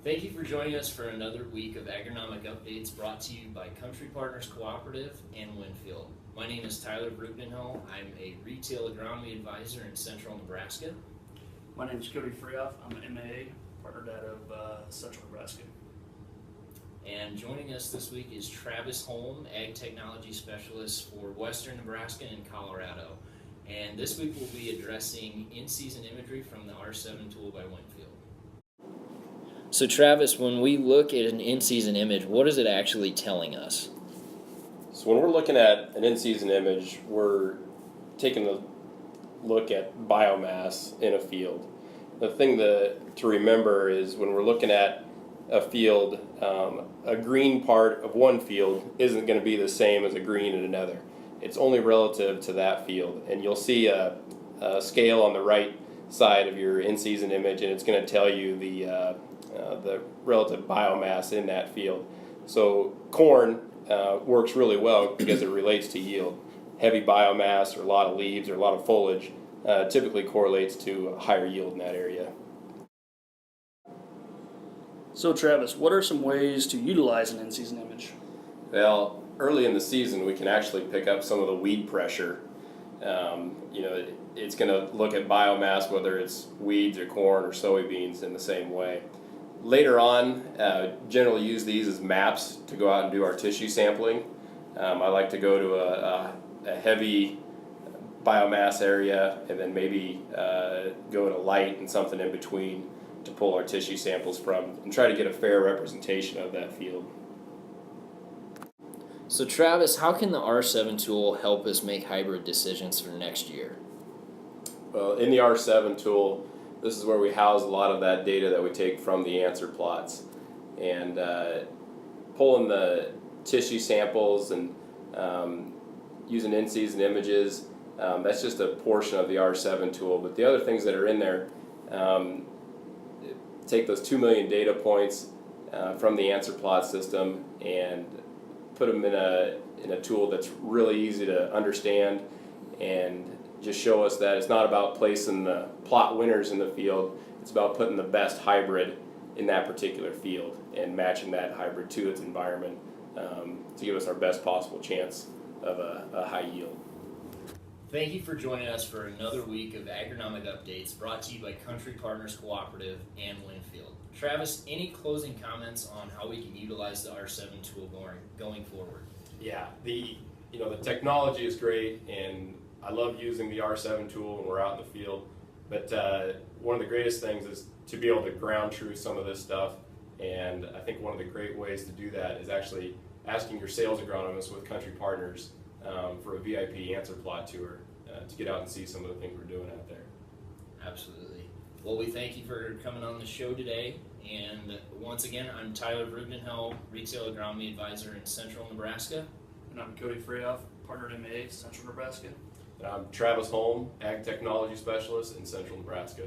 Thank you for joining us for another week of agronomic updates brought to you by Country Partners Cooperative and Winfield. My name is Tyler Brutenhill. I'm a retail agronomy advisor in central Nebraska. My name is Cody Freoff. I'm an MAA, partnered out of central Nebraska. And joining us this week is Travis Holm, Ag Technology Specialist for Western Nebraska and Colorado. And this week we'll be addressing in-season imagery from the R7 tool by Winfield. So Travis, when we look at an in-season image, what is it actually telling us? So when we're looking at an in-season image, we're taking a look at biomass in a field. The thing to remember is when we're looking at a field, a green part of one field isn't going to be the same as a green in another. It's only relative to that field. And you'll see a scale on the right side of your in-season image, and it's going to tell you the relative biomass in that field. So corn works really well because it relates to yield. Heavy biomass or a lot of leaves or a lot of foliage typically correlates to a higher yield in that area. So Travis, what are some ways to utilize an in-season image? Well, early in the season we can actually pick up some of the weed pressure. It's going to look at biomass, whether it's weeds or corn or soybeans, in the same way. Later on, generally use these as maps to go out and do our tissue sampling. I like to go to a heavy biomass area and then maybe go to light and something in between to pull our tissue samples from and try to get a fair representation of that field. So Travis, how can the R7 tool help us make hybrid decisions for next year? Well, in the R7 tool, this is where we house a lot of that data that we take from the answer plots. And pulling the tissue samples and using in-season images, that's just a portion of the R7 tool. But the other things that are in there, take those 2 million data points from the answer plot system and put them in a tool that's really easy to understand and just show us that it's not about placing the plot winners in the field, it's about putting the best hybrid in that particular field and matching that hybrid to its environment to give us our best possible chance of a high yield. Thank you for joining us for another week of agronomic updates brought to you by Country Partners Cooperative and Winfield. Travis, any closing comments on how we can utilize the R7 tool going forward? Yeah, the technology is great, and I love using the R7 tool when we're out in the field. But one of the greatest things is to be able to ground truth some of this stuff. And I think one of the great ways to do that is actually asking your sales agronomist with Country Partners for a VIP answer plot tour to get out and see some of the things we're doing out there. Absolutely. Well, we thank you for coming on the show today. And once again, I'm Tyler Brutenhill, Retail Agronomy Advisor in Central Nebraska. And I'm Cody Freoff, partnered MAA, central Nebraska. And I'm Travis Holm, Ag Technology Specialist in Central Nebraska.